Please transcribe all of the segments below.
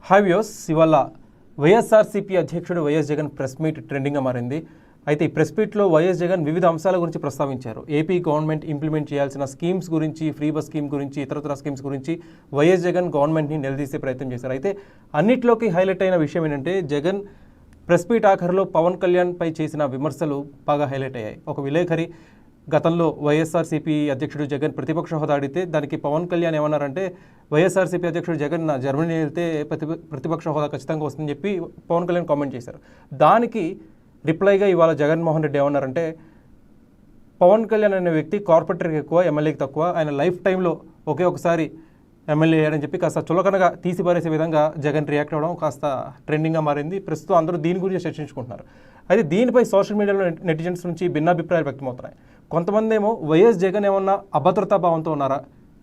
Hi views, ఇవాళ వైఎస్ఆర్సీపీ అధ్యక్షుడు YS Jagan press meet ట్రెండింగ్గా మారింది. అయితే ఈ ప్రెస్ మీట్లో వైఎస్ జగన్ వివిధ అంశాల గురించి ప్రస్తావించారు. ఏపీ గవర్నమెంట్ ఇంప్లిమెంట్ చేయాల్సిన స్కీమ్స్ గురించి, ఫ్రీ బస్ స్కీమ్ గురించి, ఇతరతర స్కీమ్స్ గురించి వైఎస్ జగన్ గవర్నమెంట్ని నిలదీసే ప్రయత్నం చేశారు. అయితే అన్నిట్లోకి హైలైట్ అయిన విషయం ఏంటంటే, జగన్ ప్రెస్ మీట్ ఆఖరిలో పవన్ కళ్యాణ్పై చేసిన విమర్శలు బాగా హైలైట్ అయ్యాయి. ఒక విలేకరి గతంలో వైఎస్ఆర్సీపీ అధ్యక్షుడు జగన్ ప్రతిపక్ష హోదా అడిగితే దానికి పవన్ కళ్యాణ్ ఏమన్నారంటే, వైఎస్ఆర్సీపీ అధ్యక్షుడు జగన్ జర్మనీ వెళ్తే ప్రతిపక్ష హోదా ఖచ్చితంగా వస్తుందని చెప్పి పవన్ కళ్యాణ్ కామెంట్ చేశారు. దానికి రిప్లైగా ఇవాళ జగన్మోహన్ రెడ్డి ఏమన్నారంటే, పవన్ కళ్యాణ్ అనే వ్యక్తి కార్పొరేటర్కి ఎక్కువ, ఎమ్మెల్యేకి తక్కువ, ఆయన లైఫ్ టైంలో ఒకే ఒకసారి ఎమ్మెల్యే అయ్యాడని చెప్పి కాస్త చులకనగా తీసిపారేసే విధంగా జగన్ రియాక్ట్ అవ్వడం కాస్త ట్రెండింగ్గా మారింది. ప్రస్తుతం అందరూ దీని గురించి చర్చించుకుంటున్నారు. అయితే దీనిపై సోషల్ మీడియాలో నెటిజన్స్ నుంచి భిన్నాభిప్రాయాలు వ్యక్తమవుతున్నాయి. కొంతమంది ఏమో వైఎస్ జగన్ ఏమన్నా అభద్రతా భావంతో ఉన్నారా,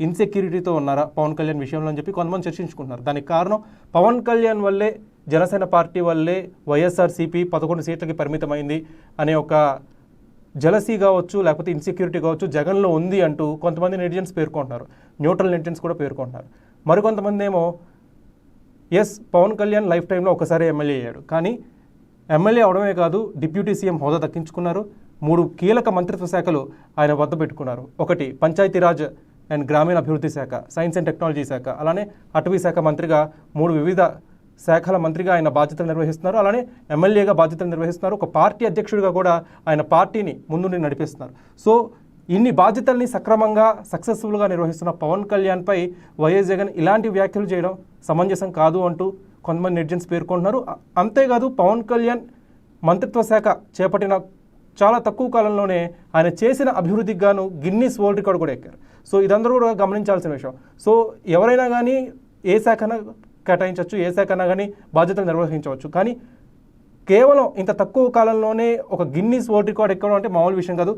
ఇన్సెక్యూరిటీతో ఉన్నారా పవన్ కళ్యాణ్ విషయంలో అని చెప్పి కొంతమంది చర్చించుకుంటున్నారు. దానికి కారణం పవన్ కళ్యాణ్ వల్లే, జనసేన పార్టీ వల్లే వైఎస్ఆర్సీపీ 11 సీట్లకి పరిమితమైంది అనే ఒక జలసీ కావచ్చు, లేకపోతే ఇన్సెక్యూరిటీ కావచ్చు జగన్లో ఉంది అంటూ కొంతమంది నెటిజన్స్ పేర్కొంటున్నారు. న్యూట్రల్ నెటిజన్స్ కూడా పేర్కొంటున్నారు. మరికొంతమంది ఏమో ఎస్, పవన్ కళ్యాణ్ లైఫ్ టైంలో ఒకసారి ఎమ్మెల్యే అయ్యాడు, కానీ ఎమ్మెల్యే అవడమే కాదు, డిప్యూటీ సీఎం హోదా దక్కించుకున్నారు. 3 కీలక మంత్రిత్వ శాఖలు ఆయన వద్ద పెట్టుకున్నారు. ఒకటి పంచాయతీరాజ్ అండ్ గ్రామీణ అభివృద్ధి శాఖ, సైన్స్ అండ్ టెక్నాలజీ శాఖ, అలానే అటవీ శాఖ మంత్రిగా 3 వివిధ శాఖల మంత్రిగా ఆయన బాధ్యతలు నిర్వహిస్తున్నారు. అలానే ఎమ్మెల్యేగా బాధ్యతలు నిర్వహిస్తున్నారు. ఒక పార్టీ అధ్యక్షుడిగా కూడా ఆయన పార్టీని ముందుండి నడిపిస్తున్నారు. సో ఇన్ని బాధ్యతల్ని సక్రమంగా, సక్సెస్ఫుల్గా నిర్వహిస్తున్న పవన్ కళ్యాణ్పై వైఎస్ జగన్ ఇలాంటి వ్యాఖ్యలు చేయడం సమంజసం కాదు అంటూ కొంతమంది నెటిజన్స్ పేర్కొంటున్నారు. అంతేకాదు, పవన్ కళ్యాణ్ మంత్రిత్వ శాఖ చేపట్టిన చాలా తక్కువ కాలంలోనే ఆయన చేసిన అభివృద్ధికి గాను గిన్నీస్ వరల్డ్ రికార్డు కూడా ఎక్కారు. సో ఇదందరూ కూడా గమనించాల్సిన విషయం. సో ఎవరైనా కానీ ఏ శాఖన కేటాయించవచ్చు, ఏ శాఖనా కానీ బాధ్యతలు నిర్వహించవచ్చు, కానీ కేవలం ఇంత తక్కువ కాలంలోనే ఒక గిన్నీస్ వరల్డ్ రికార్డ్ ఎక్కడం అంటే మామూలు విషయం కాదు.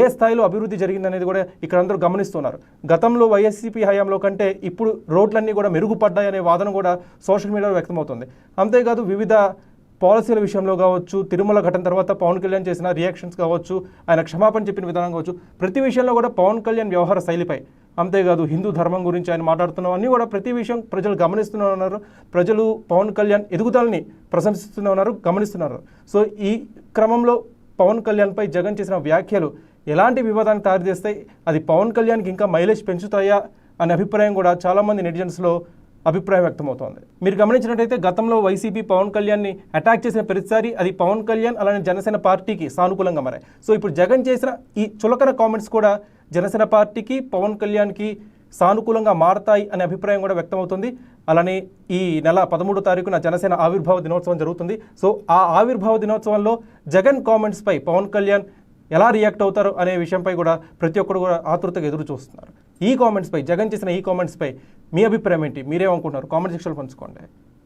ఏ స్థాయిలో అభివృద్ధి జరిగిందనేది కూడా ఇక్కడ అందరూ గమనిస్తున్నారు. గతంలో వైఎస్సీపీ హయాంలో కంటే ఇప్పుడు రోడ్లన్నీ కూడా మెరుగుపడ్డాయనే వాదన కూడా సోషల్ మీడియాలో వ్యక్తమవుతుంది. అంతేకాదు, వివిధ పాలసీల విషయంలో కావచ్చు, తిరుమల ఘటన తర్వాత పవన్ కళ్యాణ్ చేసిన రియాక్షన్స్ కావచ్చు, ఆయన క్షమాపణ చెప్పిన విధానం కావచ్చు, ప్రతి విషయంలో కూడా పవన్ కళ్యాణ్ వ్యవహార శైలిపై, అంతేకాదు హిందూ ధర్మం గురించి ఆయన మాట్లాడుతున్నవన్నీ కూడా ప్రతి విషయం ప్రజలు గమనిస్తూనే ఉన్నారు. ప్రజలు పవన్ కళ్యాణ్ ఎదుగుదలని ప్రశంసిస్తూనే ఉన్నారు, గమనిస్తున్నారు. సో ఈ క్రమంలో పవన్ కళ్యాణ్పై జగన్ చేసిన వ్యాఖ్యలు ఎలాంటి వివాదానికి దారితీస్తాయి, అది పవన్ కళ్యాణ్కి ఇంకా మైలేజ్ పెంచుతాయా అనే అభిప్రాయం కూడా చాలామంది నెటిజన్స్లో అభిప్రాయం వ్యక్తమవుతోంది. మీరు గమనించినట్టయితే గతంలో వైసీపీ పవన్ కళ్యాణ్ని అటాక్ చేసిన ప్రతిసారి అది పవన్ కళ్యాణ్ అలానే జనసేన పార్టీకి సానుకూలంగా మారాయి. సో ఇప్పుడు జగన్ చేసిన ఈ చులకన కామెంట్స్ కూడా జనసేన పార్టీకి, పవన్ కళ్యాణ్కి సానుకూలంగా మారతాయి అనే అభిప్రాయం కూడా వ్యక్తమవుతుంది. అలానే ఈ నెల 13వ తారీఖున జనసేన ఆవిర్భావ దినోత్సవం జరుగుతుంది. సో ఆ ఆవిర్భావ దినోత్సవంలో జగన్ కామెంట్స్పై పవన్ కళ్యాణ్ ఎలా రియాక్ట్ అవుతారు అనే విషయంపై కూడా ప్రతి ఒక్కరు కూడా ఆతృతగా ఎదురు చూస్తున్నారు. ఈ కామెంట్స్పై, జగన్ చేసిన ఈ కామెంట్స్పై మీ అభిప్రాయం ఏంటి, మీరేమనుకుంటున్నారు? కామెంట్ సెక్షన్లో పంచుకోండి.